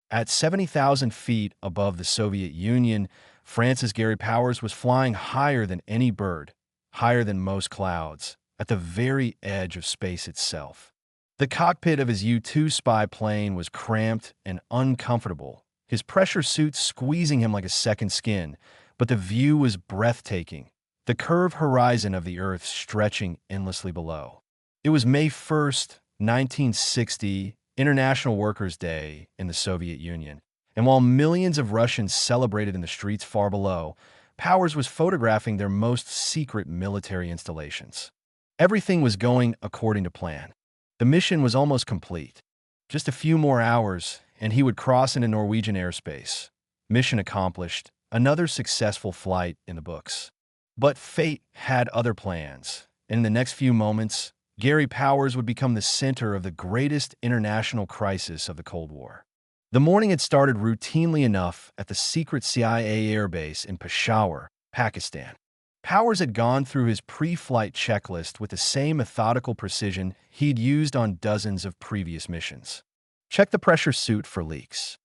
At 70,000 feet above the Soviet Union, France's Gary Powers was flying higher than any bird, higher than most clouds, at the very edge of space itself. The cockpit of his U-2 spy plane was cramped and uncomfortable, his pressure suit squeezing him like a second skin, but the view was breathtaking, the curved horizon of the Earth stretching endlessly below. It was May 1st, 1960, International Workers' Day in the Soviet Union, and while millions of Russians celebrated in the streets far below, Powers was photographing their most secret military installations. Everything was going according to plan. The mission was almost complete. Just a few more hours, and he would cross into Norwegian airspace. Mission accomplished, another successful flight in the books. But fate had other plans, and in the next few moments, Gary Powers would become the center of the greatest international crisis of the Cold War. The morning had started routinely enough at the secret CIA airbase in Peshawar, Pakistan. Powers had gone through his pre-flight checklist with the same methodical precision he'd used on dozens of previous missions. Check the pressure suit for leaks.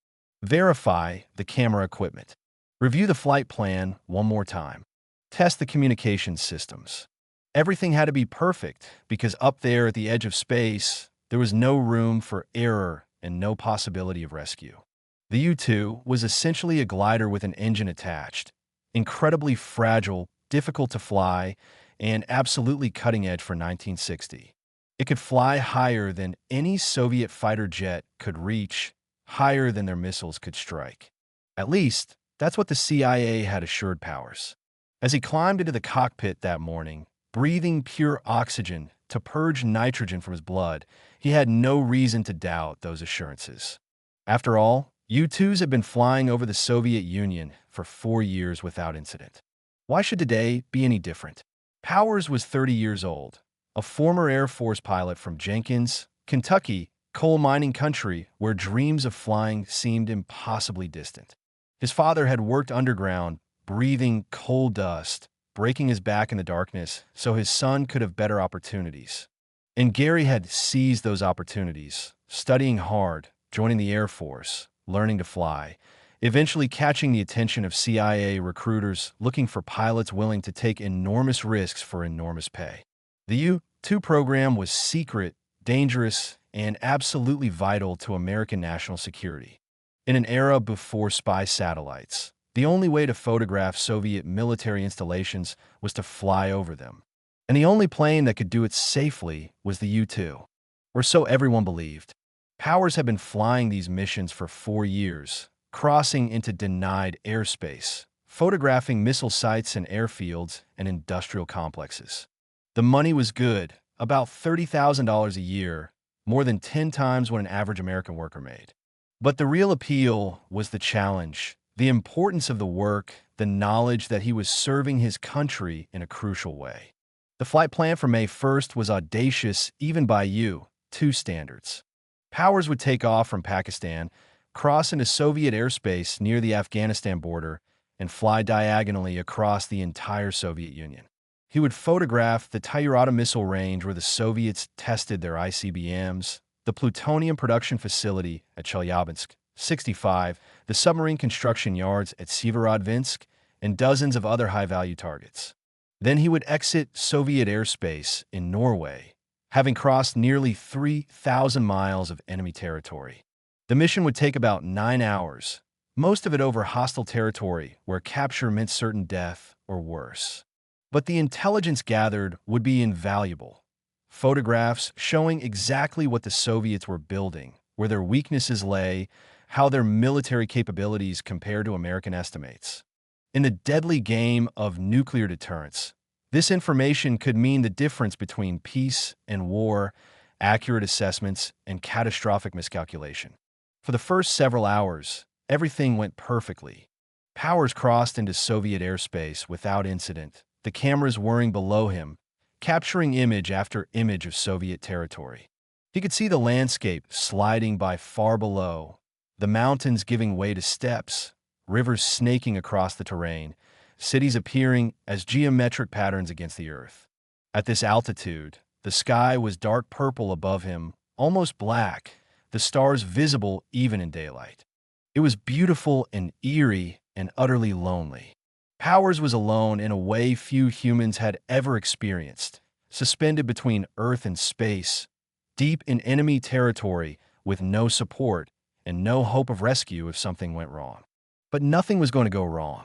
Verify the camera equipment. Review the flight plan one more time. Test the communication systems. Everything had to be perfect because up there at the edge of space, there was no room for error and no possibility of rescue. The U-2 was essentially a glider with an engine attached, incredibly fragile, difficult to fly, and absolutely cutting edge for 1960. It could fly higher than any Soviet fighter jet could reach, higher than their missiles could strike. At least, that's what the CIA had assured Powers. As he climbed into the cockpit that morning, breathing pure oxygen to purge nitrogen from his blood, he had no reason to doubt those assurances. After all, U-2s had been flying over the Soviet Union for 4 years without incident. Why should today be any different? Powers was 30 years old, a former Air Force pilot from Jenkins, Kentucky, coal mining country where dreams of flying seemed impossibly distant. His father had worked underground, breathing coal dust, breaking his back in the darkness so his son could have better opportunities. And Gary had seized those opportunities, studying hard, joining the Air Force, learning to fly, eventually catching the attention of CIA recruiters looking for pilots willing to take enormous risks for enormous pay. The U-2 program was secret, dangerous, and absolutely vital to American national security. In an era before spy satellites, the only way to photograph Soviet military installations was to fly over them. And the only plane that could do it safely was the U-2. Or so everyone believed. Powers had been flying these missions for 4 years, crossing into denied airspace, photographing missile sites and airfields and industrial complexes. The money was good, about $30,000 a year, more than 10 times what an average American worker made. But the real appeal was the challenge, the importance of the work, the knowledge that he was serving his country in a crucial way. The flight plan for May 1st was audacious even by U-2 standards. Powers would take off from Pakistan, cross into Soviet airspace near the Afghanistan border, and fly diagonally across the entire Soviet Union. He would photograph the Tyurata missile range where the Soviets tested their ICBMs, the plutonium production facility at Chelyabinsk, 65, the submarine construction yards at Severodvinsk, and dozens of other high-value targets. Then he would exit Soviet airspace in Norway, having crossed nearly 3,000 miles of enemy territory. The mission would take about 9 hours, most of it over hostile territory where capture meant certain death or worse. But the intelligence gathered would be invaluable. Photographs showing exactly what the Soviets were building, where their weaknesses lay, how their military capabilities compared to American estimates. In the deadly game of nuclear deterrence, this information could mean the difference between peace and war, accurate assessments, and catastrophic miscalculation. For the first several hours, everything went perfectly. Powers crossed into Soviet airspace without incident, the cameras whirring below him, capturing image after image of Soviet territory. He could see the landscape sliding by far below, the mountains giving way to steppes, rivers snaking across the terrain, cities appearing as geometric patterns against the earth. At this altitude, the sky was dark purple above him, almost black, the stars visible even in daylight. It was beautiful and eerie and utterly lonely. Powers was alone in a way few humans had ever experienced, suspended between Earth and space, deep in enemy territory with no support and no hope of rescue if something went wrong. But nothing was going to go wrong.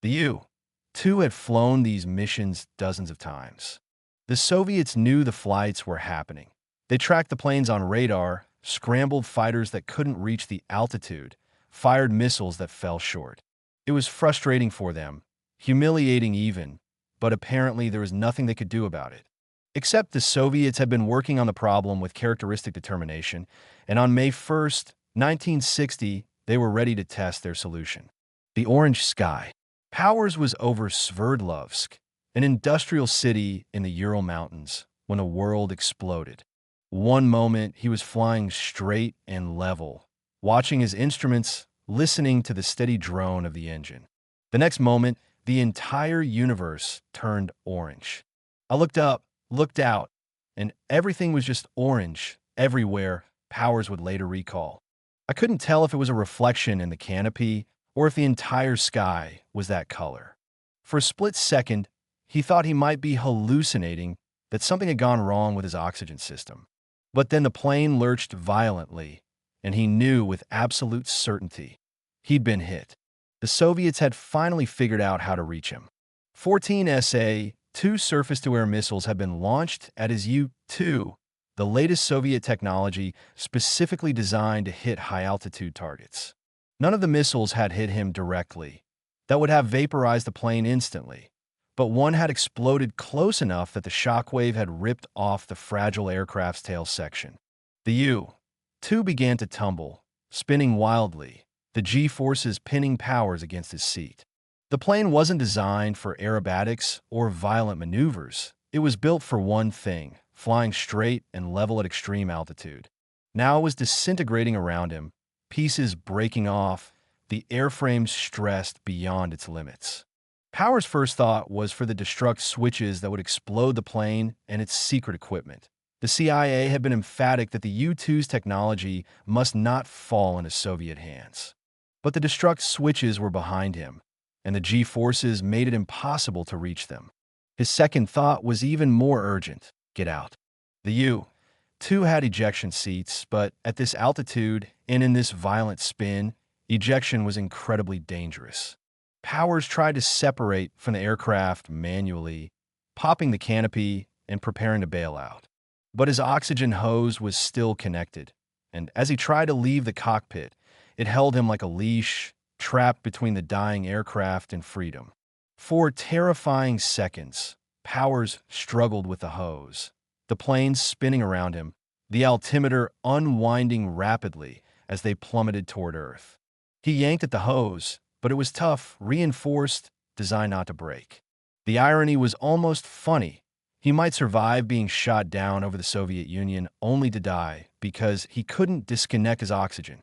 The U-2 had flown these missions dozens of times. The Soviets knew the flights were happening. They tracked the planes on radar, scrambled fighters that couldn't reach the altitude, fired missiles that fell short. It was frustrating for them, humiliating even, but apparently there was nothing they could do about it. Except the Soviets had been working on the problem with characteristic determination, and on May 1st, 1960, they were ready to test their solution. The orange sky. Powers was over Sverdlovsk, an industrial city in the Ural Mountains, when the world exploded. One moment, he was flying straight and level, watching his instruments, listening to the steady drone of the engine. The next moment, the entire universe turned orange. I looked up, looked out, and everything was just orange everywhere, Powers would later recall. I couldn't tell if it was a reflection in the canopy or if the entire sky was that color. For a split second, he thought he might be hallucinating, that something had gone wrong with his oxygen system. But then the plane lurched violently, and he knew with absolute certainty he'd been hit. The Soviets had finally figured out how to reach him. 14 SA-2 surface-to-air missiles had been launched at his U-2, the latest Soviet technology specifically designed to hit high-altitude targets. None of the missiles had hit him directly. That would have vaporized the plane instantly. But one had exploded close enough that the shockwave had ripped off the fragile aircraft's tail section. The U-2 began to tumble, spinning wildly, the G-forces pinning Powers against his seat. The plane wasn't designed for aerobatics or violent maneuvers. It was built for one thing, flying straight and level at extreme altitude. Now it was disintegrating around him, pieces breaking off, the airframe stressed beyond its limits. Powers' first thought was for the destruct switches that would explode the plane and its secret equipment. The CIA had been emphatic that the U-2's technology must not fall into Soviet hands. But the destruct switches were behind him, and the G-forces made it impossible to reach them. His second thought was even more urgent: get out. The U-2 had ejection seats, but at this altitude and in this violent spin, ejection was incredibly dangerous. Powers tried to separate from the aircraft manually, popping the canopy and preparing to bail out. But his oxygen hose was still connected, and as he tried to leave the cockpit, it held him like a leash, trapped between the dying aircraft and freedom. For terrifying seconds, Powers struggled with the hose, the plane spinning around him, the altimeter unwinding rapidly as they plummeted toward Earth. He yanked at the hose, but it was tough, reinforced, designed not to break. The irony was almost funny. He might survive being shot down over the Soviet Union only to die because he couldn't disconnect his oxygen.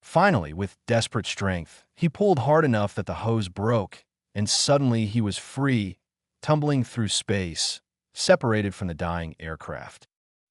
Finally, with desperate strength, he pulled hard enough that the hose broke, and suddenly he was free, tumbling through space, separated from the dying aircraft.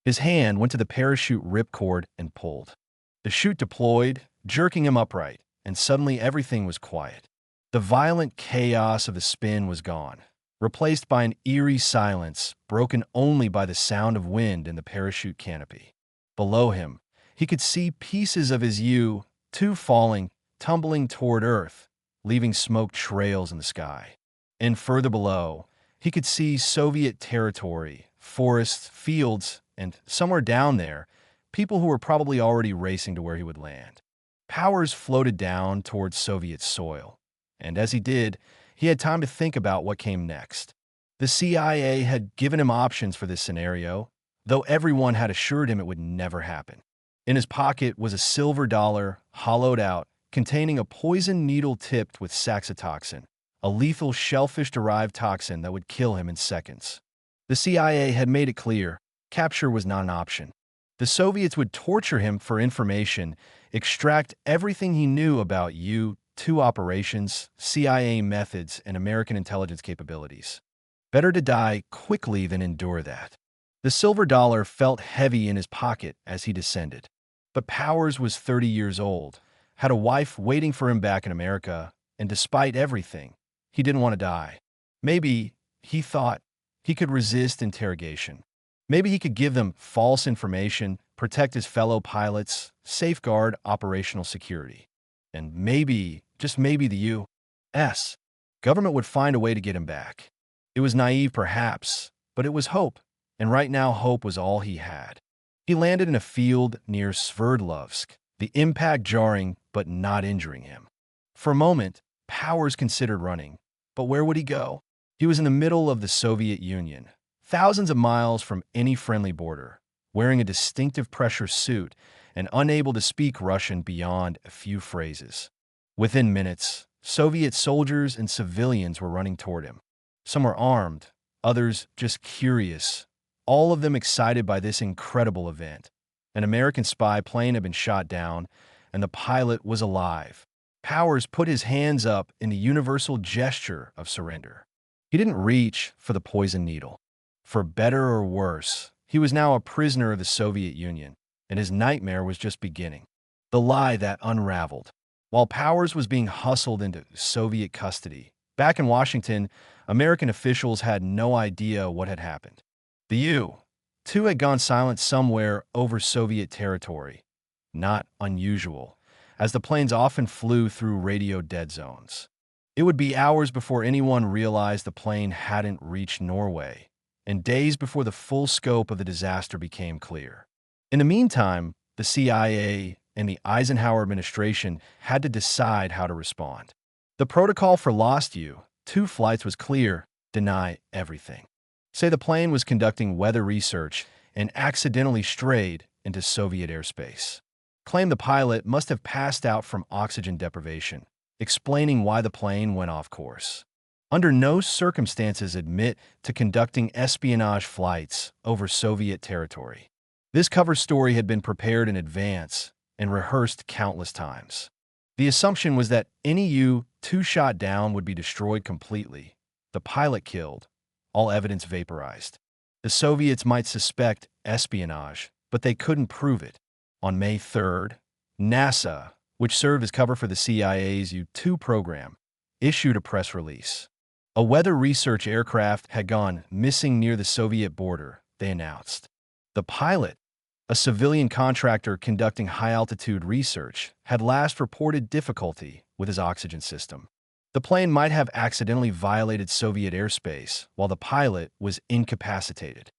His hand went to the parachute ripcord and pulled. The chute deployed, jerking him upright, and suddenly everything was quiet. The violent chaos of the spin was gone, replaced by an eerie silence broken only by the sound of wind in the parachute canopy. Below him, he could see pieces of his U-2 falling, tumbling toward Earth, leaving smoke trails in the sky. And further below, he could see Soviet territory, forests, fields, and somewhere down there, people who were probably already racing to where he would land. Powers floated down towards Soviet soil, and as he did, he had time to think about what came next. The CIA had given him options for this scenario, though everyone had assured him it would never happen. In his pocket was a silver dollar, hollowed out, containing a poison needle tipped with saxitoxin, a lethal shellfish-derived toxin that would kill him in seconds. The CIA had made it clear, capture was not an option. The Soviets would torture him for information, extract everything he knew about U-2 operations, CIA methods, and American intelligence capabilities. Better to die quickly than endure that. The silver dollar felt heavy in his pocket as he descended. But Powers was 30 years old. had a wife waiting for him back in America, and despite everything, he didn't want to die. Maybe, he thought, he could resist interrogation. Maybe he could give them false information, protect his fellow pilots, safeguard operational security. And maybe, just maybe the U.S. government would find a way to get him back. It was naive, perhaps, but it was hope, and right now hope was all he had. He landed in a field near Sverdlovsk, the impact jarring but not injuring him. For a moment, Powers considered running, but where would he go? He was in the middle of the Soviet Union, thousands of miles from any friendly border, wearing a distinctive pressure suit and unable to speak Russian beyond a few phrases. Within minutes, Soviet soldiers and civilians were running toward him. Some were armed, others just curious, all of them excited by this incredible event. An American spy plane had been shot down, and the pilot was alive. Powers put his hands up in the universal gesture of surrender. He didn't reach for the poison needle. For better or worse, he was now a prisoner of the Soviet Union, and his nightmare was just beginning. The lie that unraveled. While Powers was being hustled into Soviet custody, back in Washington, American officials had no idea what had happened. The U-2 had gone silent somewhere over Soviet territory. Not unusual, as the planes often flew through radio dead zones. It would be hours before anyone realized the plane hadn't reached Norway, and days before the full scope of the disaster became clear. In the meantime, the CIA and the Eisenhower administration had to decide how to respond. The protocol for lost U-2 flights was clear: deny everything. Say the plane was conducting weather research and accidentally strayed into Soviet airspace. Claim the pilot must have passed out from oxygen deprivation, explaining why the plane went off course. Under no circumstances admit to conducting espionage flights over Soviet territory. This cover story had been prepared in advance and rehearsed countless times. The assumption was that any U-2 shot down would be destroyed completely, the pilot killed, all evidence vaporized. The Soviets might suspect espionage, but they couldn't prove it. On May 3rd, NASA, which served as cover for the CIA's U-2 program, issued a press release. A weather research aircraft had gone missing near the Soviet border, they announced. The pilot, a civilian contractor conducting high-altitude research, had last reported difficulty with his oxygen system. The plane might have accidentally violated Soviet airspace while the pilot was incapacitated.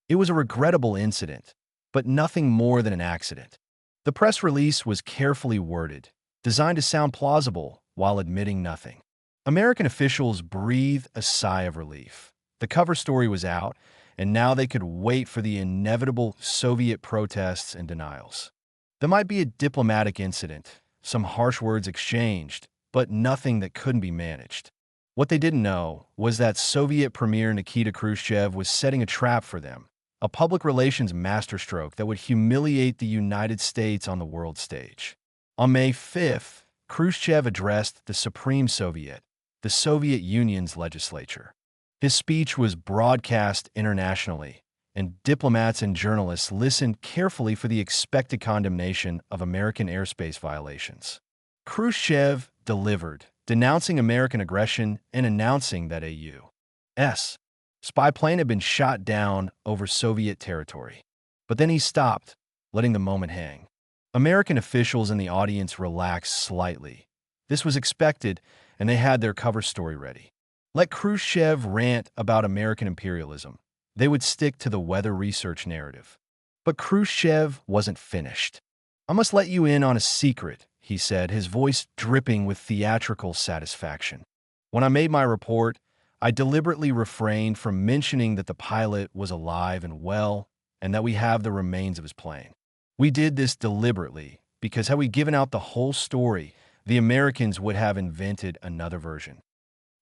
It was a regrettable incident, but nothing more than an accident. The press release was carefully worded, designed to sound plausible while admitting nothing. American officials breathed a sigh of relief. The cover story was out, and now they could wait for the inevitable Soviet protests and denials. There might be a diplomatic incident, some harsh words exchanged, but nothing that couldn't be managed. What they didn't know was that Soviet Premier Nikita Khrushchev was setting a trap for them, a public relations masterstroke that would humiliate the United States on the world stage. On May 5th, Khrushchev addressed the Supreme Soviet, the Soviet Union's legislature. His speech was broadcast internationally, and diplomats and journalists listened carefully for the expected condemnation of American airspace violations. Khrushchev delivered, denouncing American aggression and announcing that a U.S. spy plane had been shot down over Soviet territory. But then he stopped, letting the moment hang. American officials in the audience relaxed slightly. This was expected, and they had their cover story ready. Let Khrushchev rant about American imperialism. They would stick to the weather research narrative. But Khrushchev wasn't finished. "I must let you in on a secret," he said, his voice dripping with theatrical satisfaction. "When I made my report, I deliberately refrained from mentioning that the pilot was alive and well, and that we have the remains of his plane. We did this deliberately because had we given out the whole story, the Americans would have invented another version."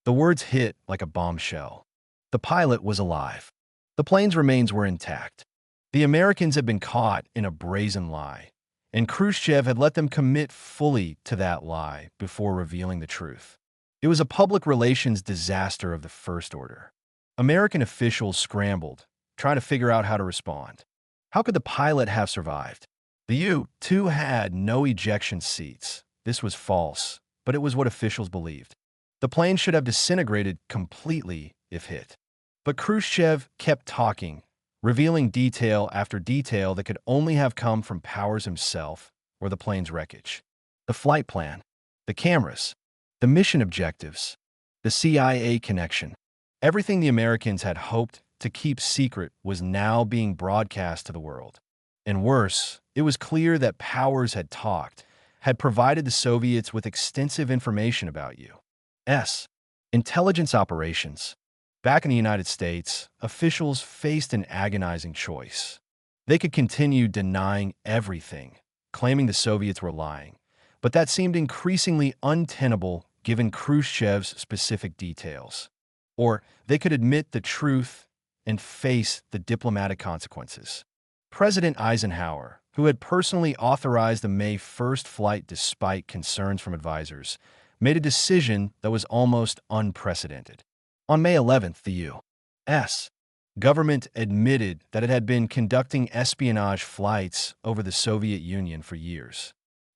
The words hit like a bombshell. The pilot was alive. The plane's remains were intact. The Americans had been caught in a brazen lie, and Khrushchev had let them commit fully to that lie before revealing the truth. It was a public relations disaster of the first order. American officials scrambled, trying to figure out how to respond. How could the pilot have survived? The U-2 had no ejection seats. This was false, but it was what officials believed. The plane should have disintegrated completely if hit. But Khrushchev kept talking, revealing detail after detail that could only have come from Powers himself or the plane's wreckage. The flight plan, the cameras, the mission objectives, the CIA connection. Everything the Americans had hoped to keep secret was now being broadcast to the world. And worse, it was clear that Powers had talked, had provided the Soviets with extensive information about U.S. intelligence operations. Back in the United States, officials faced an agonizing choice. They could continue denying everything, claiming the Soviets were lying, but that seemed increasingly untenable given Khrushchev's specific details. Or they could admit the truth and face the diplomatic consequences. President Eisenhower, who had personally authorized the May 1st flight despite concerns from advisors, made a decision that was almost unprecedented. On May 11th, the U.S. government admitted that it had been conducting espionage flights over the Soviet Union for years.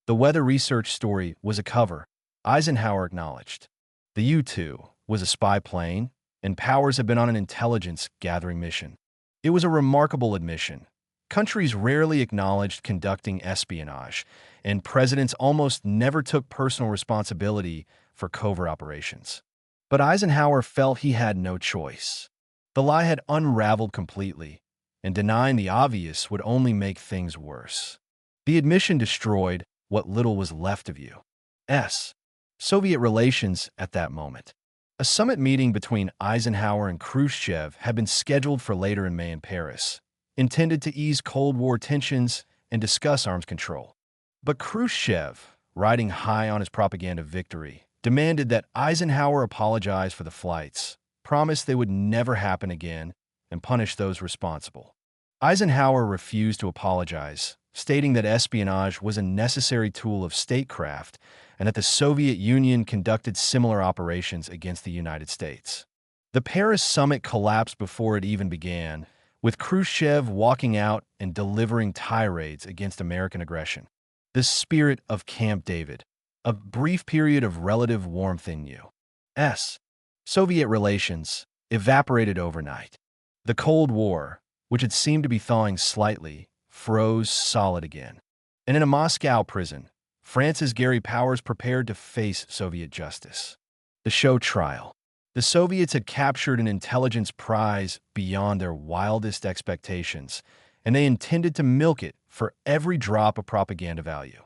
The weather research story was a cover, Eisenhower acknowledged. The U-2 was a spy plane, and Powers had been on an intelligence-gathering mission. It was a remarkable admission. Countries rarely acknowledged conducting espionage, and presidents almost never took personal responsibility for covert operations. But Eisenhower felt he had no choice. The lie had unraveled completely, and denying the obvious would only make things worse. The admission destroyed what little was left of U.S. Soviet relations at that moment. A summit meeting between Eisenhower and Khrushchev had been scheduled for later in May in Paris, intended to ease Cold War tensions and discuss arms control. But Khrushchev, riding high on his propaganda victory, demanded that Eisenhower apologize for the flights, promised they would never happen again, and punish those responsible. Eisenhower refused to apologize, stating that espionage was a necessary tool of statecraft and that the Soviet Union conducted similar operations against the United States. The Paris summit collapsed before it even began, with Khrushchev walking out and delivering tirades against American aggression. The spirit of Camp David, a brief period of relative warmth in U.S. Soviet relations, evaporated overnight. The Cold War, which had seemed to be thawing slightly, froze solid again. And in a Moscow prison, France's Gary Powers prepared to face Soviet justice. The show trial. The Soviets had captured an intelligence prize beyond their wildest expectations, and they intended to milk it for every drop of propaganda value.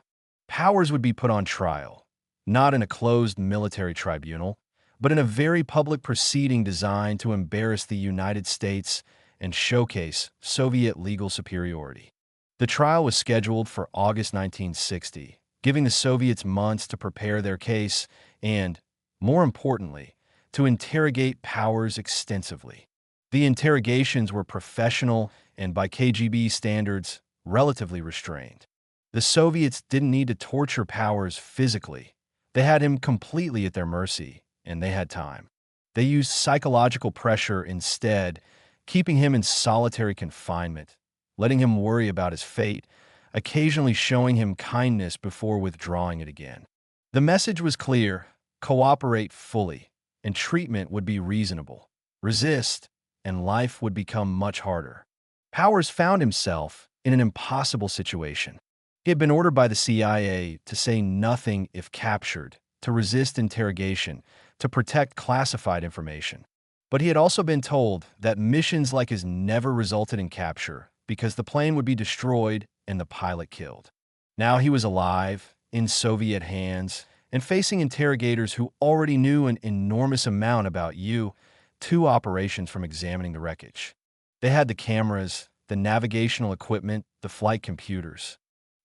Powers would be put on trial, not in a closed military tribunal, but in a very public proceeding designed to embarrass the United States and showcase Soviet legal superiority. The trial was scheduled for August 1960, giving the Soviets months to prepare their case and, more importantly, to interrogate Powers extensively. The interrogations were professional and, by KGB standards, relatively restrained. The Soviets didn't need to torture Powers physically. They had him completely at their mercy, and they had time. They used psychological pressure instead, keeping him in solitary confinement, letting him worry about his fate, occasionally showing him kindness before withdrawing it again. The message was clear: cooperate fully, and treatment would be reasonable. Resist, and life would become much harder. Powers found himself in an impossible situation. He had been ordered by the CIA to say nothing if captured, to resist interrogation, to protect classified information. But he had also been told that missions like his never resulted in capture because the plane would be destroyed and the pilot killed. Now he was alive, in Soviet hands, and facing interrogators who already knew an enormous amount about U-2 operations from examining the wreckage. They had the cameras, the navigational equipment, the flight computers.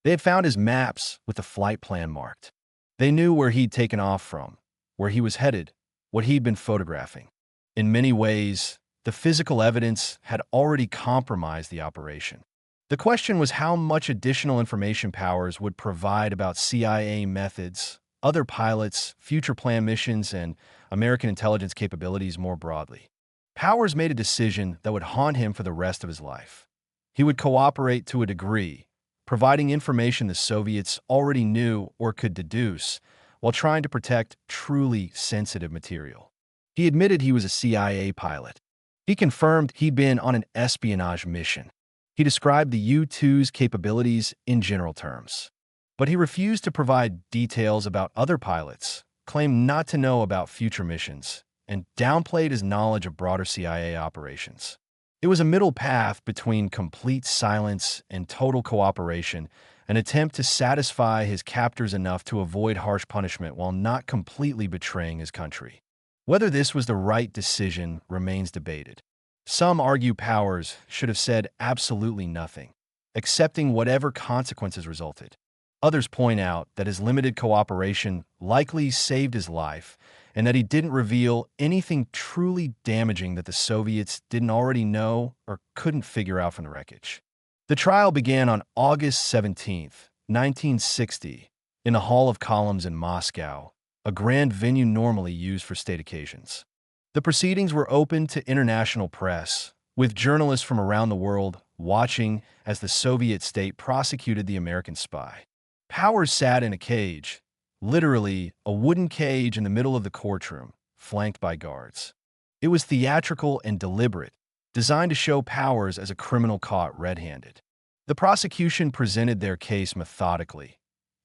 They had found his maps with the flight plan marked. They knew where he'd taken off from, where he was headed, what he'd been photographing. In many ways, the physical evidence had already compromised the operation. The question was how much additional information Powers would provide about CIA methods, other pilots, future planned missions, and American intelligence capabilities more broadly. Powers made a decision that would haunt him for the rest of his life. He would cooperate to a degree, providing information the Soviets already knew or could deduce, while trying to protect truly sensitive material. He admitted he was a CIA pilot. He confirmed he'd been on an espionage mission. He described the U-2's capabilities in general terms. But he refused to provide details about other pilots, claimed not to know about future missions, and downplayed his knowledge of broader CIA operations. It was a middle path between complete silence and total cooperation, an attempt to satisfy his captors enough to avoid harsh punishment while not completely betraying his country. Whether this was the right decision remains debated. Some argue Powers should have said absolutely nothing, accepting whatever consequences resulted. Others point out that his limited cooperation likely saved his life and that he didn't reveal anything truly damaging that the Soviets didn't already know or couldn't figure out from the wreckage. The trial began on August 17, 1960, in the Hall of Columns in Moscow, a grand venue normally used for state occasions. The proceedings were open to international press, with journalists from around the world watching as the Soviet state prosecuted the American spy. Powers sat in a cage, literally a wooden cage in the middle of the courtroom, flanked by guards. It was theatrical and deliberate, designed to show Powers as a criminal caught red-handed. The prosecution presented their case methodically.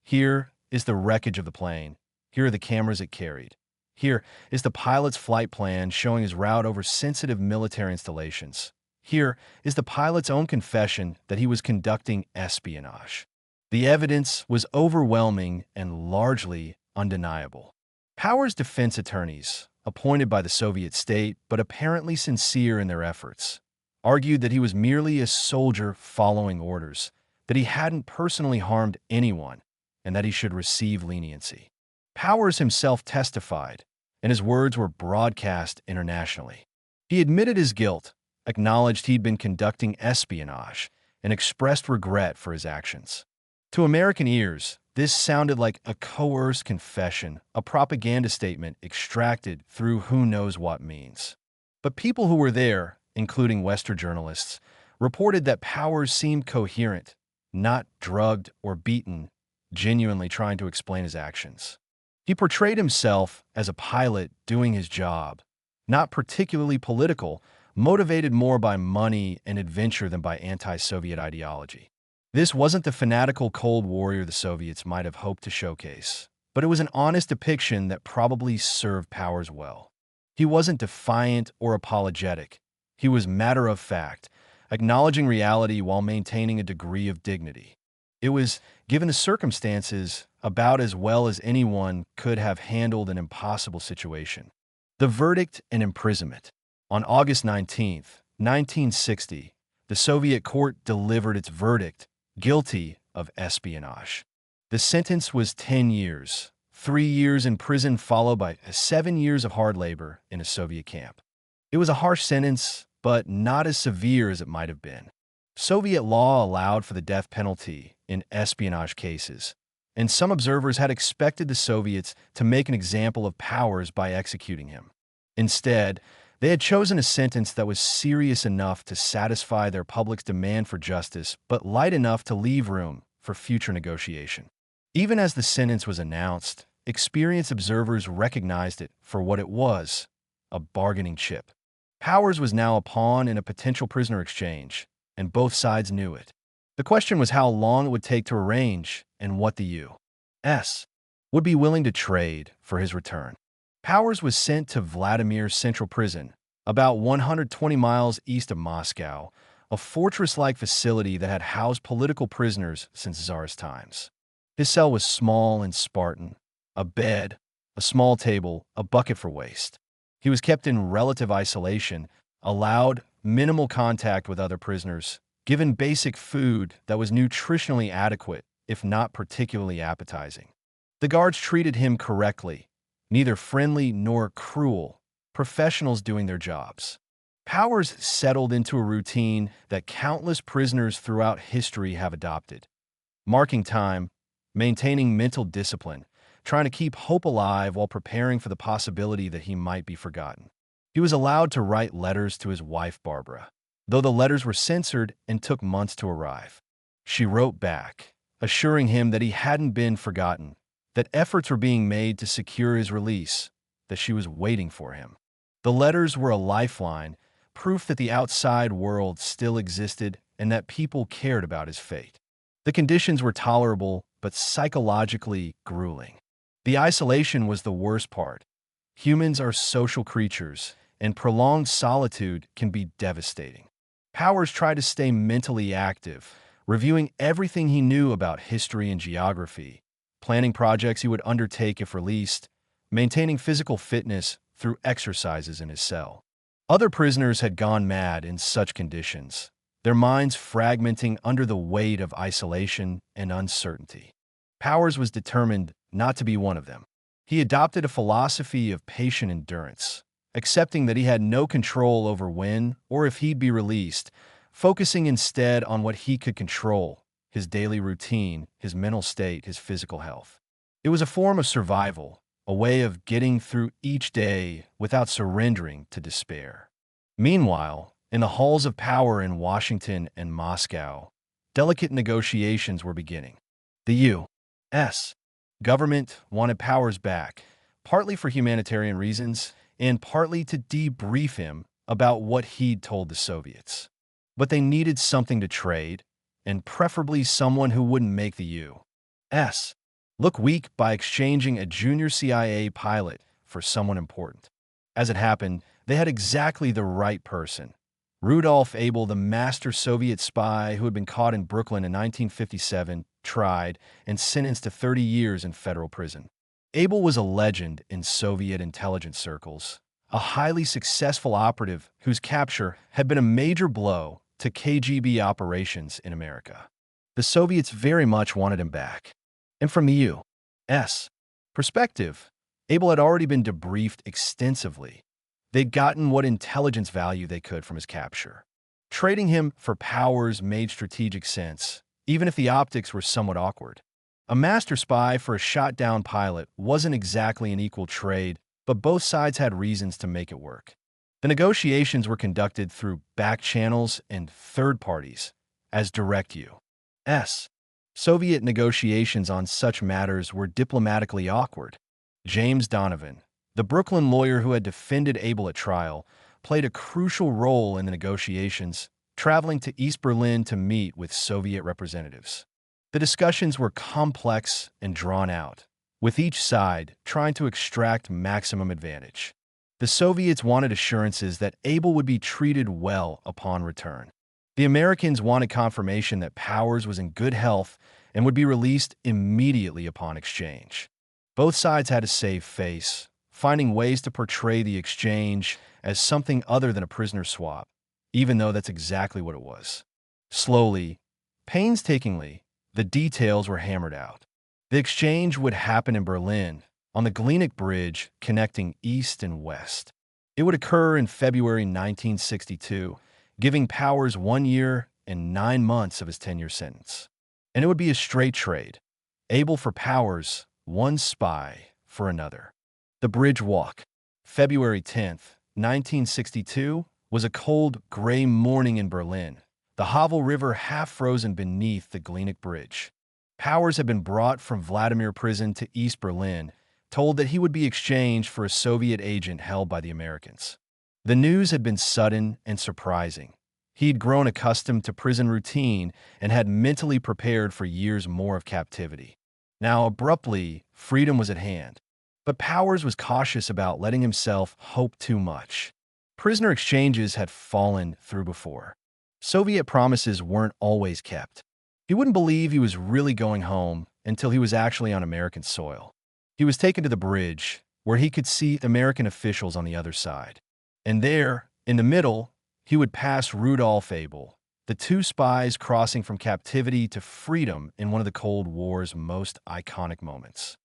Here is the wreckage of the plane. Here are the cameras it carried. Here is the pilot's flight plan showing his route over sensitive military installations. Here is the pilot's own confession that he was conducting espionage. The evidence was overwhelming and largely undeniable. Powers' defense attorneys, appointed by the Soviet state but apparently sincere in their efforts, argued that he was merely a soldier following orders, that he hadn't personally harmed anyone, and that he should receive leniency. Powers himself testified, and his words were broadcast internationally. He admitted his guilt, acknowledged he'd been conducting espionage, and expressed regret for his actions. To American ears, this sounded like a coerced confession, a propaganda statement extracted through who knows what means. But people who were there, including Western journalists, reported that Powers seemed coherent, not drugged or beaten, genuinely trying to explain his actions. He portrayed himself as a pilot doing his job, not particularly political, motivated more by money and adventure than by anti-Soviet ideology. This wasn't the fanatical Cold Warrior the Soviets might have hoped to showcase, but it was an honest depiction that probably served Powers well. He wasn't defiant or apologetic. He was matter-of-fact, acknowledging reality while maintaining a degree of dignity. It was, given the circumstances, about as well as anyone could have handled an impossible situation. The verdict and imprisonment. On August 19, 1960, the Soviet court delivered its verdict, guilty of espionage. The sentence was 10 years, 3 years in prison followed by 7 years of hard labor in a Soviet camp. It was a harsh sentence, but not as severe as it might have been. Soviet law allowed for the death penalty in espionage cases, and some observers had expected the Soviets to make an example of Powers by executing him. Instead, they had chosen a sentence that was serious enough to satisfy their public's demand for justice, but light enough to leave room for future negotiation. Even as the sentence was announced, experienced observers recognized it for what it was, a bargaining chip. Powers was now a pawn in a potential prisoner exchange, and both sides knew it. The question was how long it would take to arrange and what the U.S. would be willing to trade for his return. Powers was sent to Vladimir's Central Prison, about 120 miles east of Moscow, a fortress-like facility that had housed political prisoners since Tsarist times. His cell was small and Spartan, a bed, a small table, a bucket for waste. He was kept in relative isolation, allowed minimal contact with other prisoners, given basic food that was nutritionally adequate, if not particularly appetizing. The guards treated him correctly, neither friendly nor cruel, professionals doing their jobs. Powers settled into a routine that countless prisoners throughout history have adopted. Marking time, maintaining mental discipline, trying to keep hope alive while preparing for the possibility that he might be forgotten. He was allowed to write letters to his wife, Barbara, though the letters were censored and took months to arrive. She wrote back, assuring him that he hadn't been forgotten, that efforts were being made to secure his release, that she was waiting for him. The letters were a lifeline, proof that the outside world still existed and that people cared about his fate. The conditions were tolerable, but psychologically grueling. The isolation was the worst part. Humans are social creatures, and prolonged solitude can be devastating. Powers tried to stay mentally active, reviewing everything he knew about history and geography, planning projects he would undertake if released, maintaining physical fitness through exercises in his cell. Other prisoners had gone mad in such conditions, their minds fragmenting under the weight of isolation and uncertainty. Powers was determined not to be one of them. He adopted a philosophy of patient endurance, accepting that he had no control over when or if he'd be released, focusing instead on what he could control: his daily routine, his mental state, his physical health. It was a form of survival, a way of getting through each day without surrendering to despair. Meanwhile, in the halls of power in Washington and Moscow, delicate negotiations were beginning. The U.S. government wanted Powers back, partly for humanitarian reasons and partly to debrief him about what he'd told the Soviets. But they needed something to trade, and preferably someone who wouldn't make the U.S. look weak by exchanging a junior CIA pilot for someone important. As it happened, they had exactly the right person. Rudolf Abel, the master Soviet spy who had been caught in Brooklyn in 1957, tried and sentenced to 30 years in federal prison. Abel was a legend in Soviet intelligence circles, a highly successful operative whose capture had been a major blow to KGB operations in America. The Soviets very much wanted him back. And from the U.S. perspective, Abel had already been debriefed extensively. They'd gotten what intelligence value they could from his capture. Trading him for Powers made strategic sense, even if the optics were somewhat awkward. A master spy for a shot-down pilot wasn't exactly an equal trade, but both sides had reasons to make it work. The negotiations were conducted through back channels and third parties, as direct U.S. Soviet negotiations on such matters were diplomatically awkward. James Donovan, the Brooklyn lawyer who had defended Abel at trial, played a crucial role in the negotiations, traveling to East Berlin to meet with Soviet representatives. The discussions were complex and drawn out, with each side trying to extract maximum advantage. The Soviets wanted assurances that Abel would be treated well upon return. The Americans wanted confirmation that Powers was in good health and would be released immediately upon exchange. Both sides had to save face, finding ways to portray the exchange as something other than a prisoner swap, even though that's exactly what it was. Slowly, painstakingly, the details were hammered out. The exchange would happen in Berlin, on the Glienicke Bridge connecting East and West. It would occur in February 1962, giving Powers 1 year and 9 months of his 10-year sentence. And it would be a straight trade. Abel for Powers, one spy for another. The Bridge Walk. February 10th, 1962, was a cold, gray morning in Berlin, the Havel River half frozen beneath the Glienicke Bridge. Powers had been brought from Vladimir prison to East Berlin, told that he would be exchanged for a Soviet agent held by the Americans. The news had been sudden and surprising. He'd grown accustomed to prison routine and had mentally prepared for years more of captivity. Now, abruptly, freedom was at hand. But Powers was cautious about letting himself hope too much. Prisoner exchanges had fallen through before. Soviet promises weren't always kept. He wouldn't believe he was really going home until he was actually on American soil. He was taken to the bridge, where he could see American officials on the other side. And there, in the middle, he would pass Rudolf Abel, the two spies crossing from captivity to freedom in one of the Cold War's most iconic moments.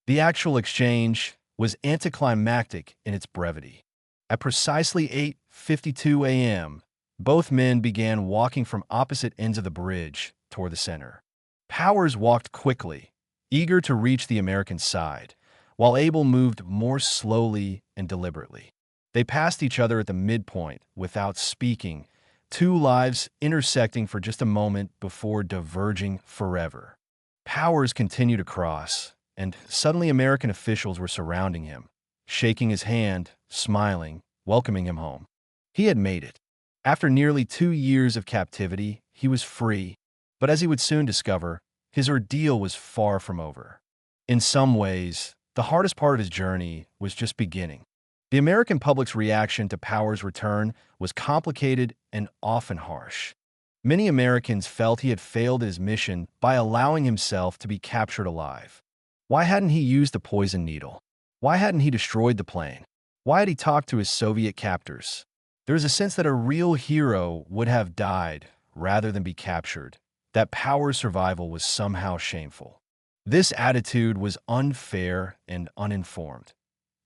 The actual exchange was anticlimactic in its brevity. At precisely 8:52 a.m., both men began walking from opposite ends of the bridge toward the center. Powers walked quickly, eager to reach the American side, while Abel moved more slowly and deliberately. They passed each other at the midpoint without speaking, two lives intersecting for just a moment before diverging forever. Powers continued to cross, and suddenly American officials were surrounding him, shaking his hand, smiling, welcoming him home. He had made it. After nearly 2 years of captivity, he was free, but as he would soon discover, his ordeal was far from over. In some ways, the hardest part of his journey was just beginning. The American public's reaction to Powers' return was complicated and often harsh. Many Americans felt he had failed his mission by allowing himself to be captured alive. Why hadn't he used the poison needle? Why hadn't he destroyed the plane? Why had he talked to his Soviet captors? There was a sense that a real hero would have died rather than be captured, that Powers' survival was somehow shameful. This attitude was unfair and uninformed.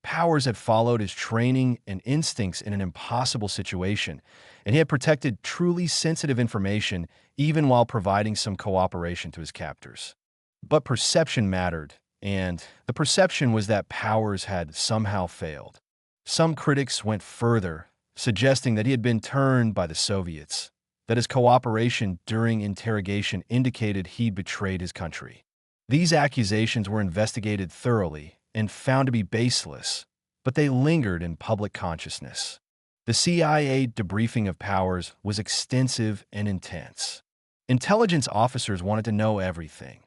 Powers had followed his training and instincts in an impossible situation, and he had protected truly sensitive information even while providing some cooperation to his captors. But perception mattered, and the perception was that Powers had somehow failed. Some critics went further, suggesting that he had been turned by the Soviets, that his cooperation during interrogation indicated he'd betrayed his country. These accusations were investigated thoroughly and found to be baseless, but they lingered in public consciousness. The CIA debriefing of Powers was extensive and intense. Intelligence officers wanted to know everything: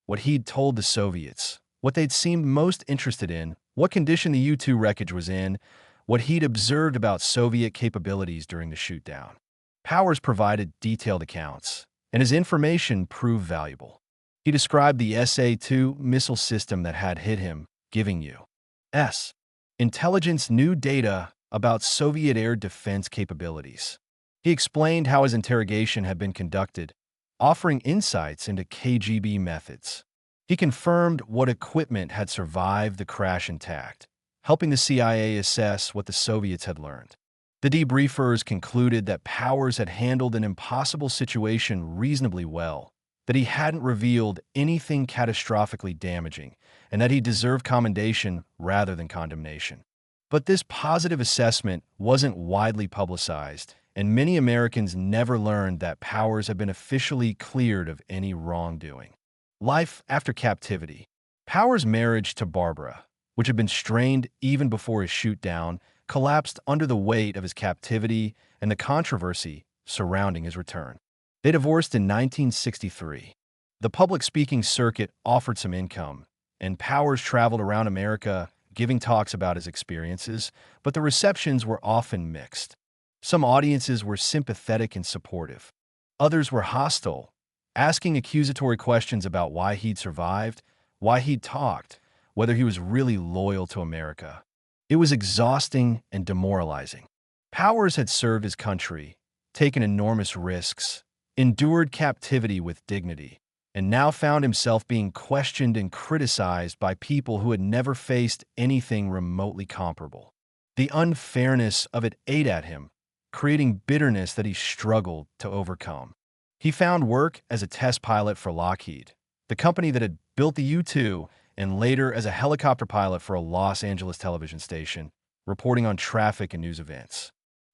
what he'd told the Soviets, what they'd seemed most interested in, what condition the U-2 wreckage was in, what he'd observed about Soviet capabilities during the shootdown. Powers provided detailed accounts, and his information proved valuable. He described the SA-2 missile system that had hit him, giving U.S. intelligence new data about Soviet air defense capabilities. He explained how his interrogation had been conducted, offering insights into KGB methods. He confirmed what equipment had survived the crash intact, helping the CIA assess what the Soviets had learned. The debriefers concluded that Powers had handled an impossible situation reasonably well, that he hadn't revealed anything catastrophically damaging, and that he deserved commendation rather than condemnation. But this positive assessment wasn't widely publicized, and many Americans never learned that Powers had been officially cleared of any wrongdoing. Life after captivity. Powers' marriage to Barbara, which had been strained even before his shoot-down, collapsed under the weight of his captivity and the controversy surrounding his return. They divorced in 1963. The public speaking circuit offered some income, and Powers traveled around America giving talks about his experiences, but the receptions were often mixed. Some audiences were sympathetic and supportive. Others were hostile, asking accusatory questions about why he'd survived, why he'd talked, whether he was really loyal to America. It was exhausting and demoralizing. Powers had served his country, taken enormous risks, endured captivity with dignity, and now found himself being questioned and criticized by people who had never faced anything remotely comparable. The unfairness of it ate at him, creating bitterness that he struggled to overcome. He found work as a test pilot for Lockheed, the company that had built the U-2, and later as a helicopter pilot for a Los Angeles television station, reporting on traffic and news events.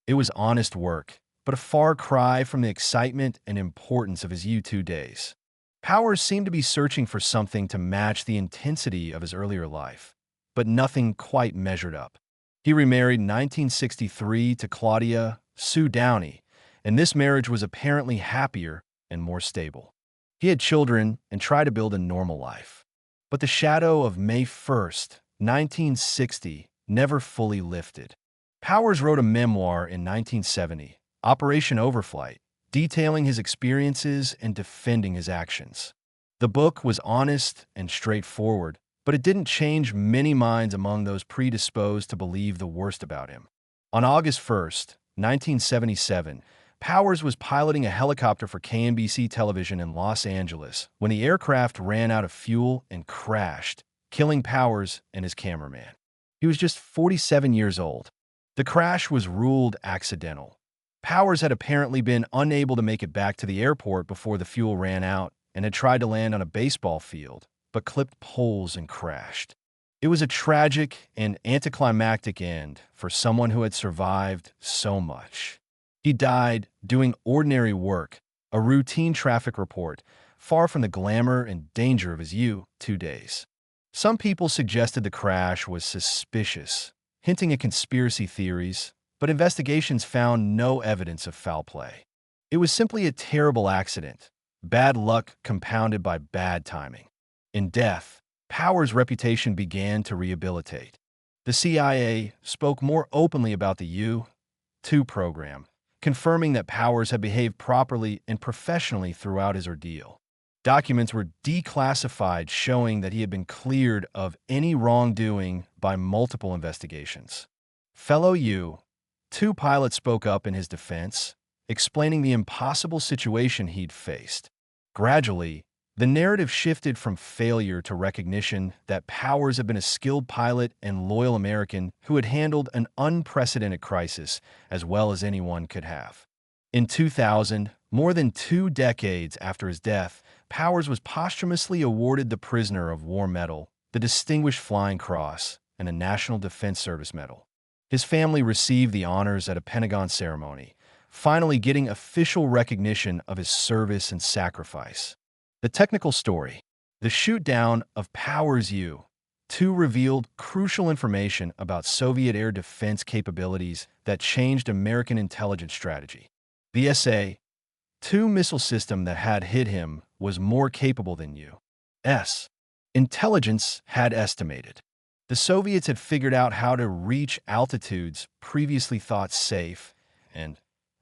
It was honest work, but a far cry from the excitement and importance of his U-2 days. Powers seemed to be searching for something to match the intensity of his earlier life, but nothing quite measured up. He remarried in 1963 to Claudia Sue Downey, and this marriage was apparently happier and more stable. He had children and tried to build a normal life. But the shadow of May 1st, 1960, never fully lifted. Powers wrote a memoir in 1970, Operation Overflight, detailing his experiences and defending his actions. The book was honest and straightforward, but it didn't change many minds among those predisposed to believe the worst about him. On August 1st, 1977, Powers was piloting a helicopter for KNBC television in Los Angeles when the aircraft ran out of fuel and crashed, killing Powers and his cameraman. He was just 47 years old. The crash was ruled accidental. Powers had apparently been unable to make it back to the airport before the fuel ran out and had tried to land on a baseball field, but clipped poles and crashed. It was a tragic and anticlimactic end for someone who had survived so much. He died doing ordinary work, a routine traffic report, far from the glamour and danger of his U-2 days. Some people suggested the crash was suspicious, hinting at conspiracy theories, but investigations found no evidence of foul play. It was simply a terrible accident, bad luck compounded by bad timing. In death, Powers' reputation began to rehabilitate. The CIA spoke more openly about the U-2 program, confirming that Powers had behaved properly and professionally throughout his ordeal. Documents were declassified showing that he had been cleared of any wrongdoing by multiple investigations. Fellow U-2 pilot spoke up in his defense, explaining the impossible situation he'd faced. Gradually, the narrative shifted from failure to recognition that Powers had been a skilled pilot and loyal American who had handled an unprecedented crisis as well as anyone could have. In 2000, more than 2 decades after his death, Powers was posthumously awarded the Prisoner of War Medal, the Distinguished Flying Cross, and a National Defense Service Medal. His family received the honors at a Pentagon ceremony, finally getting official recognition of his service and sacrifice. The technical story. The shoot-down of Powers U-2 revealed crucial information about Soviet air defense capabilities that changed American intelligence strategy. The SA-2 missile system that had hit him was more capable than U.S. intelligence had estimated. The Soviets had figured out how to reach altitudes previously thought safe, and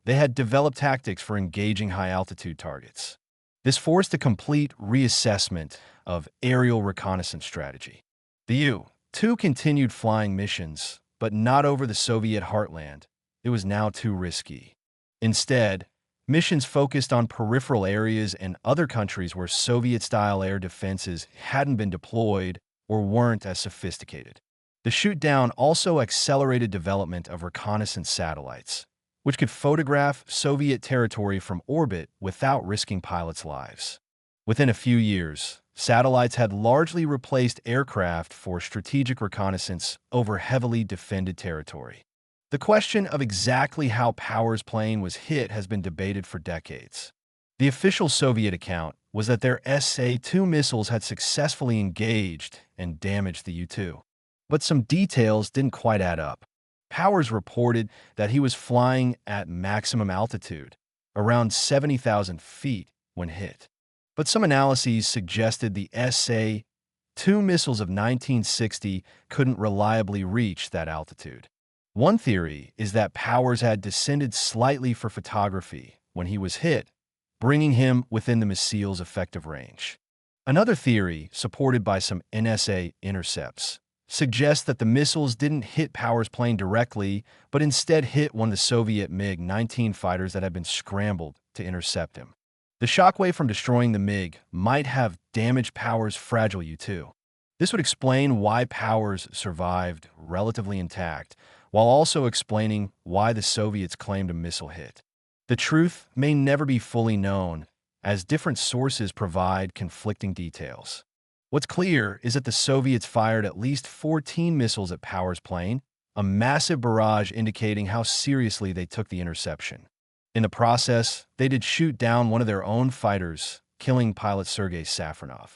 they had developed tactics for engaging high-altitude targets. This forced a complete reassessment of aerial reconnaissance strategy. The U-2 continued flying missions, but not over the Soviet heartland. It was now too risky. Instead, missions focused on peripheral areas and other countries where Soviet-style air defenses hadn't been deployed or weren't as sophisticated. The shoot-down also accelerated development of reconnaissance satellites, which could photograph Soviet territory from orbit without risking pilots' lives. Within a few years, satellites had largely replaced aircraft for strategic reconnaissance over heavily defended territory. The question of exactly how Powers' plane was hit has been debated for decades. The official Soviet account was that their SA-2 missiles had successfully engaged and damaged the U-2. But some details didn't quite add up. Powers reported that he was flying at maximum altitude, around 70,000 feet, when hit. But some analyses suggested the SA-2 missiles of 1960 couldn't reliably reach that altitude. One theory is that Powers had descended slightly for photography when he was hit, bringing him within the missile's effective range. Another theory, supported by some NSA intercepts, suggests that the missiles didn't hit Powers' plane directly, but instead hit one of the Soviet MiG-19 fighters that had been scrambled to intercept him. The shockwave from destroying the MiG might have damaged Powers' fragile U-2. This would explain why Powers survived relatively intact, while also explaining why the Soviets claimed a missile hit. The truth may never be fully known, as different sources provide conflicting details. What's clear is that the Soviets fired at least 14 missiles at Powers' plane, a massive barrage indicating how seriously they took the interception. In the process, they did shoot down one of their own fighters, killing pilot Sergei Safronov.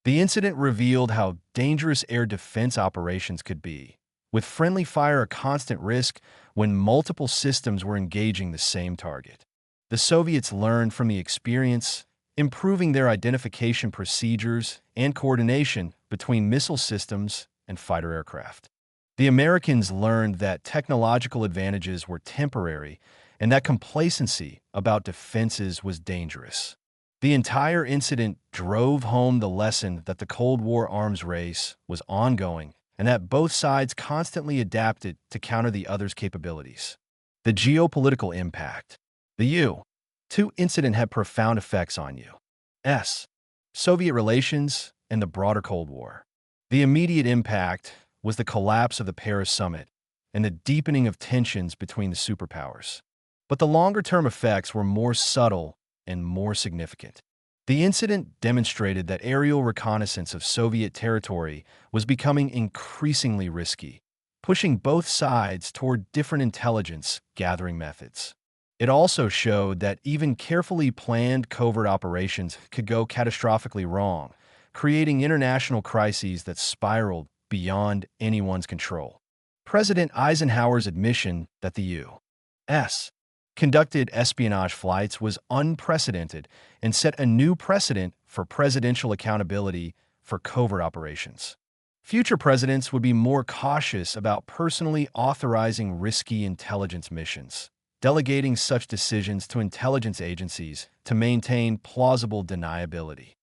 The incident revealed how dangerous air defense operations could be, with friendly fire a constant risk when multiple systems were engaging the same target. The Soviets learned from the experience, improving their identification procedures and coordination between missile systems and fighter aircraft. The Americans learned that technological advantages were temporary and that complacency about defenses was dangerous. The entire incident drove home the lesson that the Cold War arms race was ongoing and that both sides constantly adapted to counter the other's capabilities. The geopolitical impact. The U-2 incident had profound effects on U.S. Soviet relations and the broader Cold War. The immediate impact was the collapse of the Paris summit and the deepening of tensions between the superpowers. But the longer-term effects were more subtle and more significant. The incident demonstrated that aerial reconnaissance of Soviet territory was becoming increasingly risky, pushing both sides toward different intelligence gathering methods. It also showed that even carefully planned covert operations could go catastrophically wrong, creating international crises that spiraled beyond anyone's control. President Eisenhower's admission that the U.S. conducted espionage flights was unprecedented and set a new precedent for presidential accountability for covert operations. Future presidents would be more cautious about personally authorizing risky intelligence missions, delegating such decisions to intelligence agencies to maintain plausible deniability.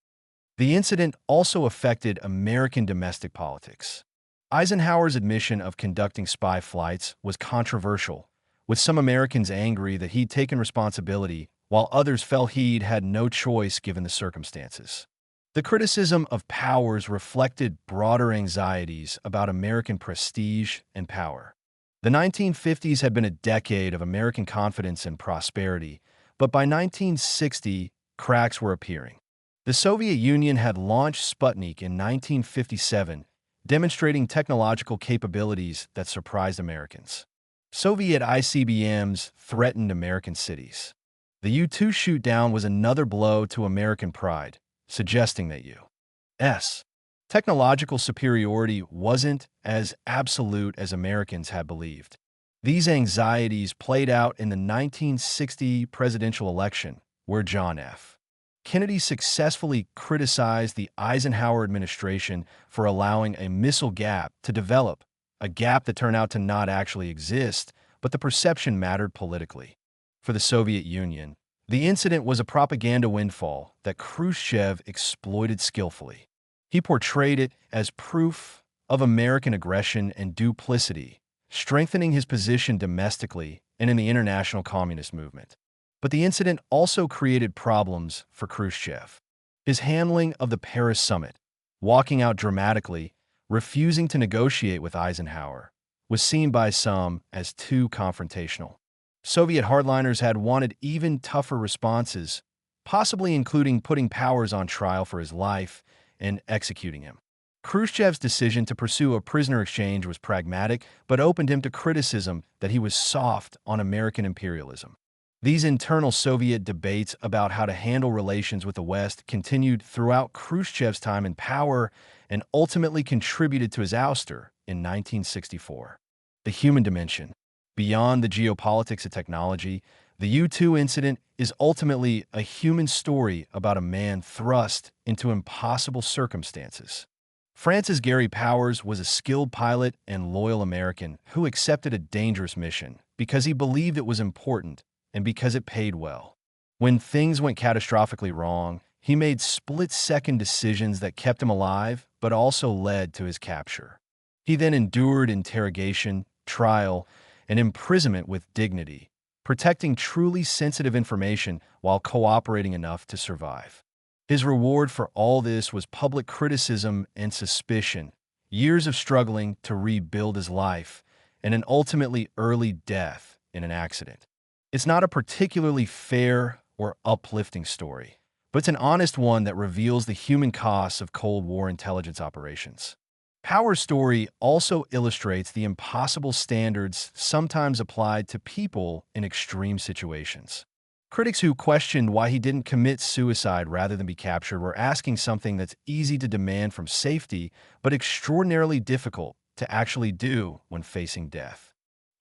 The incident also affected American domestic politics. Eisenhower's admission of conducting spy flights was controversial, with some Americans angry that he'd taken responsibility, while others felt he'd had no choice given the circumstances. The criticism of Powers reflected broader anxieties about American prestige and power. The 1950s had been a decade of American confidence and prosperity, but by 1960, cracks were appearing. The Soviet Union had launched Sputnik in 1957, demonstrating technological capabilities that surprised Americans. Soviet ICBMs threatened American cities. The U-2 shoot-down was another blow to American pride, suggesting that U.S. technological superiority wasn't as absolute as Americans had believed. These anxieties played out in the 1960 presidential election, where John F. Kennedy successfully criticized the Eisenhower administration for allowing a missile gap to develop, a gap that turned out to not actually exist, but the perception mattered politically. For the Soviet Union, the incident was a propaganda windfall that Khrushchev exploited skillfully. He portrayed it as proof of American aggression and duplicity, strengthening his position domestically and in the international communist movement. But the incident also created problems for Khrushchev. His handling of the Paris summit, walking out dramatically, refusing to negotiate with Eisenhower, was seen by some as too confrontational. Soviet hardliners had wanted even tougher responses, possibly including putting Powers on trial for his life and executing him. Khrushchev's decision to pursue a prisoner exchange was pragmatic, but opened him to criticism that he was soft on American imperialism. These internal Soviet debates about how to handle relations with the West continued throughout Khrushchev's time in power and ultimately contributed to his ouster in 1964. The human dimension. Beyond the geopolitics of technology, the U-2 incident is ultimately a human story about a man thrust into impossible circumstances. France's Gary Powers was a skilled pilot and loyal American who accepted a dangerous mission because he believed it was important and because it paid well. When things went catastrophically wrong, he made split-second decisions that kept him alive but also led to his capture. He then endured interrogation, trial, and imprisonment with dignity, protecting truly sensitive information while cooperating enough to survive. His reward for all this was public criticism and suspicion, years of struggling to rebuild his life, and an ultimately early death in an accident. It's not a particularly fair or uplifting story, but it's an honest one that reveals the human costs of Cold War intelligence operations. Powers' story also illustrates the impossible standards sometimes applied to people in extreme situations. Critics who questioned why he didn't commit suicide rather than be captured were asking something that's easy to demand from safety, but extraordinarily difficult to actually do when facing death.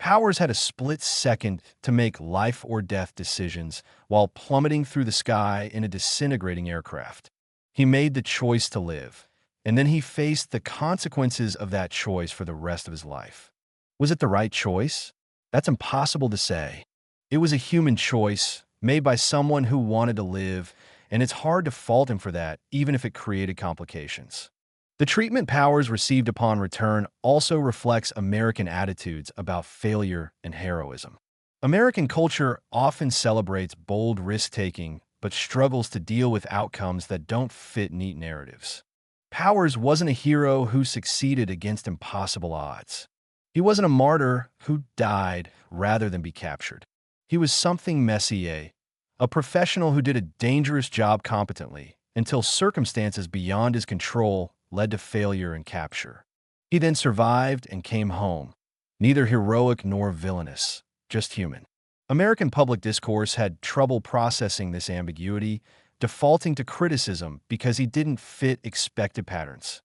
Powers had a split second to make life or death decisions while plummeting through the sky in a disintegrating aircraft. He made the choice to live, and then he faced the consequences of that choice for the rest of his life. Was it the right choice? That's impossible to say. It was a human choice made by someone who wanted to live, and it's hard to fault him for that, even if it created complications. The treatment Powers received upon return also reflects American attitudes about failure and heroism. American culture often celebrates bold risk-taking, but struggles to deal with outcomes that don't fit neat narratives. Powers wasn't a hero who succeeded against impossible odds. He wasn't a martyr who died rather than be captured. He was something Messier, a professional who did a dangerous job competently until circumstances beyond his control led to failure and capture. He then survived and came home, neither heroic nor villainous, just human. American public discourse had trouble processing this ambiguity, defaulting to criticism because he didn't fit expected patterns.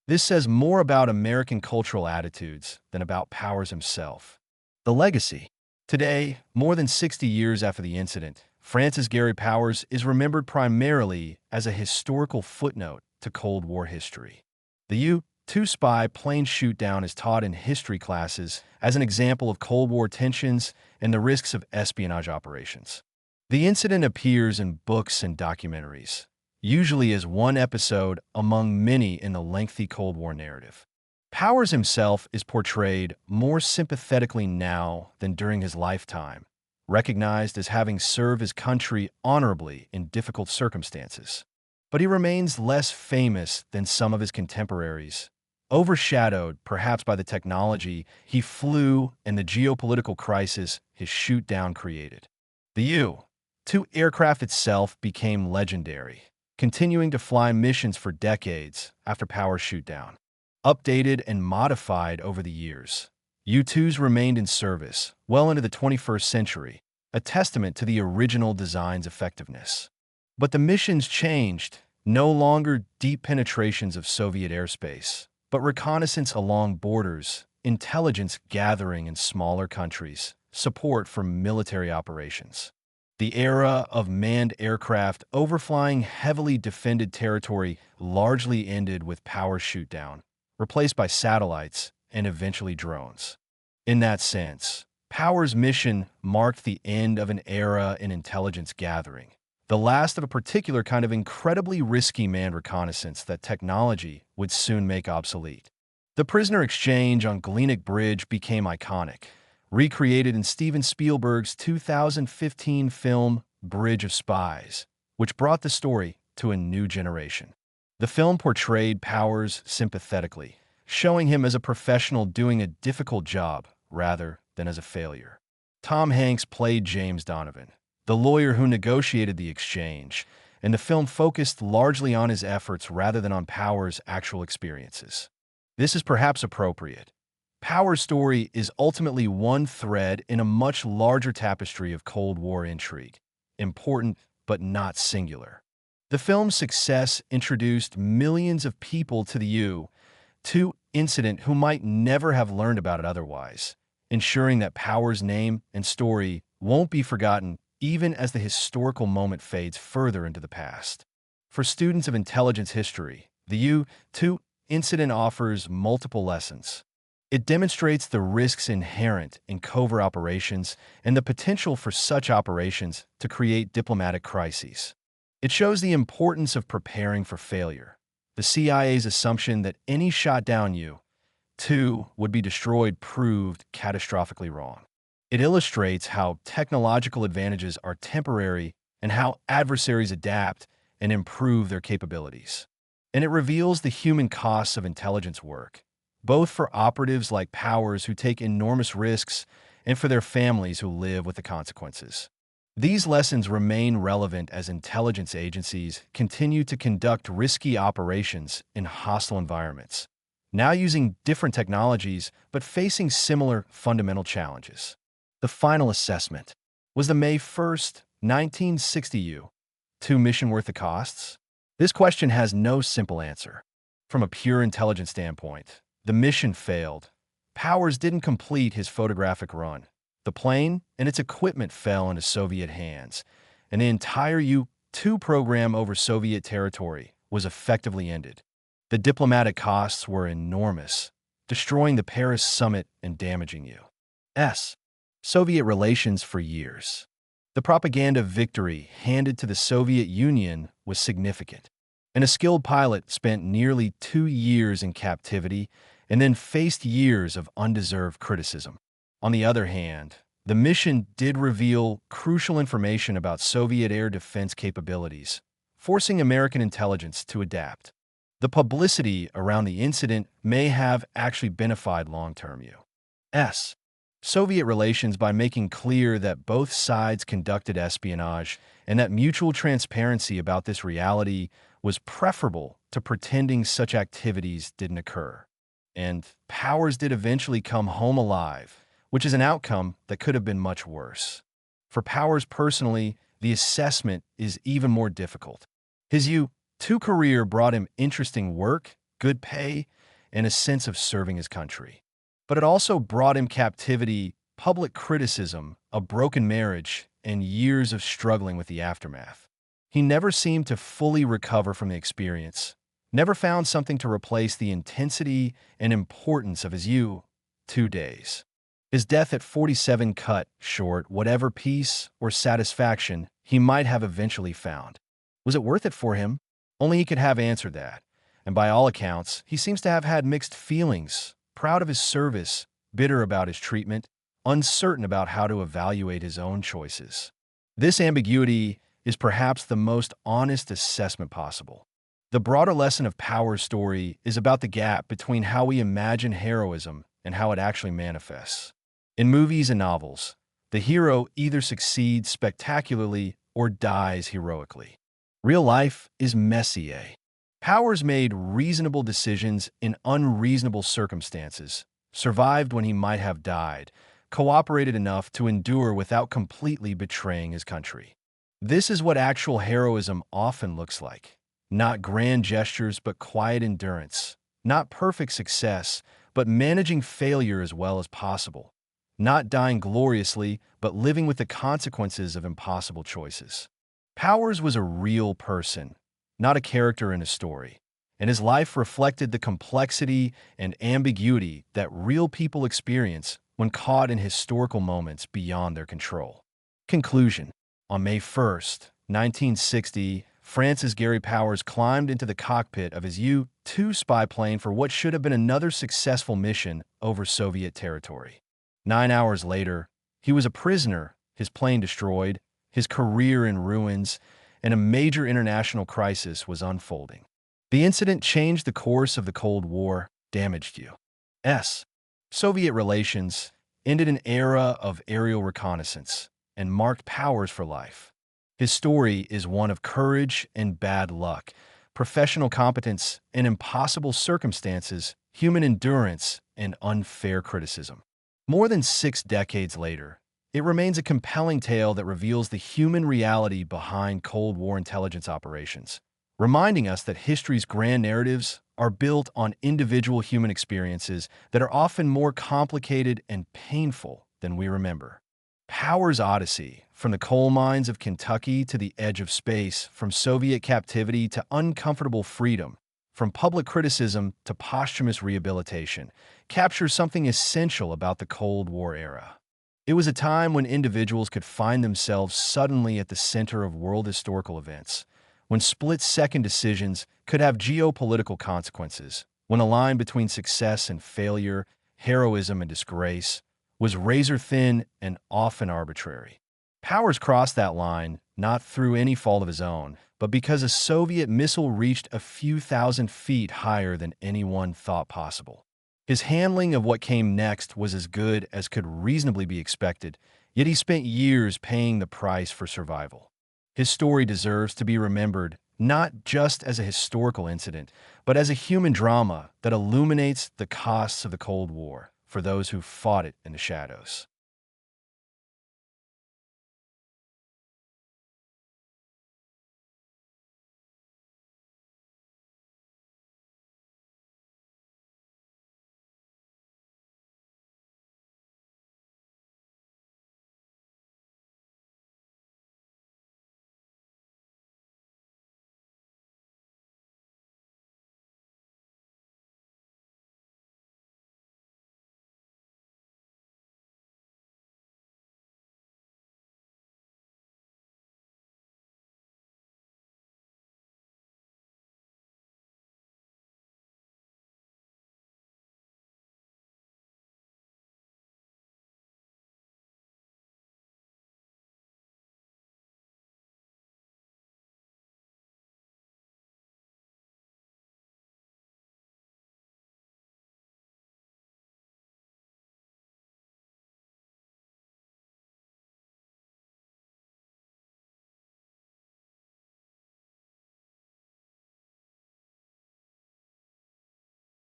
This says more about American cultural attitudes than about Powers himself. The legacy. Today, more than 60 years after the incident, Francis Gary Powers is remembered primarily as a historical footnote to Cold War history. The U-2 spy plane shootdown is taught in history classes as an example of Cold War tensions and the risks of espionage operations. The incident appears in books and documentaries, usually as one episode among many in the lengthy Cold War narrative. Powers himself is portrayed more sympathetically now than during his lifetime, recognized as having served his country honorably in difficult circumstances. But he remains less famous than some of his contemporaries, overshadowed perhaps by the technology he flew and the geopolitical crisis his shoot-down created. The U-2 aircraft itself became legendary, continuing to fly missions for decades after Powers' shoot-down. Updated and modified over the years, U-2s remained in service well into the 21st century, a testament to the original design's effectiveness. But the missions changed, no longer deep penetrations of Soviet airspace, but reconnaissance along borders, intelligence gathering in smaller countries, support for military operations. The era of manned aircraft overflying heavily defended territory largely ended with Powers' shoot-down, replaced by satellites and eventually drones. In that sense, Powers' mission marked the end of an era in intelligence gathering, the last of a particular kind of incredibly risky manned reconnaissance that technology would soon make obsolete. The prisoner exchange on Glienicke Bridge became iconic, recreated in Steven Spielberg's 2015 film Bridge of Spies, which brought the story to a new generation. The film portrayed Powers sympathetically, showing him as a professional doing a difficult job rather than as a failure. Tom Hanks played James Donovan, the lawyer who negotiated the exchange, and the film focused largely on his efforts rather than on Powers' actual experiences. This is perhaps appropriate. Powers' story is ultimately one thread in a much larger tapestry of Cold War intrigue, important but not singular. The film's success introduced millions of people to the U-2 incident who might never have learned about it otherwise, ensuring that Powers' name and story won't be forgotten even as the historical moment fades further into the past. For students of intelligence history, the U-2 incident offers multiple lessons. It demonstrates the risks inherent in covert operations and the potential for such operations to create diplomatic crises. It shows the importance of preparing for failure. The CIA's assumption that any shot-down U-2 would be destroyed proved catastrophically wrong. It illustrates how technological advantages are temporary and how adversaries adapt and improve their capabilities. And it reveals the human costs of intelligence work, both for operatives like Powers who take enormous risks and for their families who live with the consequences. These lessons remain relevant as intelligence agencies continue to conduct risky operations in hostile environments, now using different technologies but facing similar fundamental challenges. The final assessment. Was the May 1st, 1960 U-2 mission worth the costs? This question has no simple answer. From a pure intelligence standpoint, the mission failed. Powers didn't complete his photographic run. The plane and its equipment fell into Soviet hands, and the entire U-2 program over Soviet territory was effectively ended. The diplomatic costs were enormous, destroying the Paris summit and damaging U.S. Soviet relations for years. The propaganda victory handed to the Soviet Union was significant, and a skilled pilot spent nearly 2 years in captivity and then faced years of undeserved criticism. On the other hand, the mission did reveal crucial information about Soviet air defense capabilities, forcing American intelligence to adapt. The publicity around the incident may have actually benefited long-term U.S. Soviet relations by making clear that both sides conducted espionage and that mutual transparency about this reality was preferable to pretending such activities didn't occur. And Powers did eventually come home alive, which is an outcome that could have been much worse. For Powers personally, the assessment is even more difficult. His U-2 career brought him interesting work, good pay, and a sense of serving his country. But it also brought him captivity, public criticism, a broken marriage, and years of struggling with the aftermath. He never seemed to fully recover from the experience, never found something to replace the intensity and importance of his U-2 days. His death at 47 cut short whatever peace or satisfaction he might have eventually found. Was it worth it for him? Only he could have answered that. And by all accounts, he seems to have had mixed feelings, proud of his service, bitter about his treatment, uncertain about how to evaluate his own choices. This ambiguity is perhaps the most honest assessment possible. The broader lesson of Powers' story is about the gap between how we imagine heroism and how it actually manifests. In movies and novels, the hero either succeeds spectacularly or dies heroically. Real life is messy, eh? Powers made reasonable decisions in unreasonable circumstances, survived when he might have died, cooperated enough to endure without completely betraying his country. This is what actual heroism often looks like. Not grand gestures, but quiet endurance. Not perfect success, but managing failure as well as possible. Not dying gloriously, but living with the consequences of impossible choices. Powers was a real person, not a character in a story, and his life reflected the complexity and ambiguity that real people experience when caught in historical moments beyond their control. Conclusion. On May 1st, 1960, France's Gary Powers climbed into the cockpit of his U-2 spy plane for what should have been another successful mission over Soviet territory. 9 hours later, he was a prisoner, his plane destroyed, his career in ruins, and a major international crisis was unfolding. The incident changed the course of the Cold War, damaged U.S. Soviet relations, ended an era of aerial reconnaissance, and marked Powers for life. His story is one of courage and bad luck, professional competence and impossible circumstances, human endurance and unfair criticism. More than 6 decades later, it remains a compelling tale that reveals the human reality behind Cold War intelligence operations, reminding us that history's grand narratives are built on individual human experiences that are often more complicated and painful than we remember. Powers' odyssey, from the coal mines of Kentucky to the edge of space, from Soviet captivity to uncomfortable freedom, from public criticism to posthumous rehabilitation, captures something essential about the Cold War era. It was a time when individuals could find themselves suddenly at the center of world historical events, when split-second decisions could have geopolitical consequences, when the line between success and failure, heroism and disgrace, was razor-thin and often arbitrary. Powers crossed that line not through any fault of his own, but because a Soviet missile reached a few thousand feet higher than anyone thought possible. His handling of what came next was as good as could reasonably be expected, yet he spent years paying the price for survival. His story deserves to be remembered not just as a historical incident, but as a human drama that illuminates the costs of the Cold War for those who fought it in the shadows.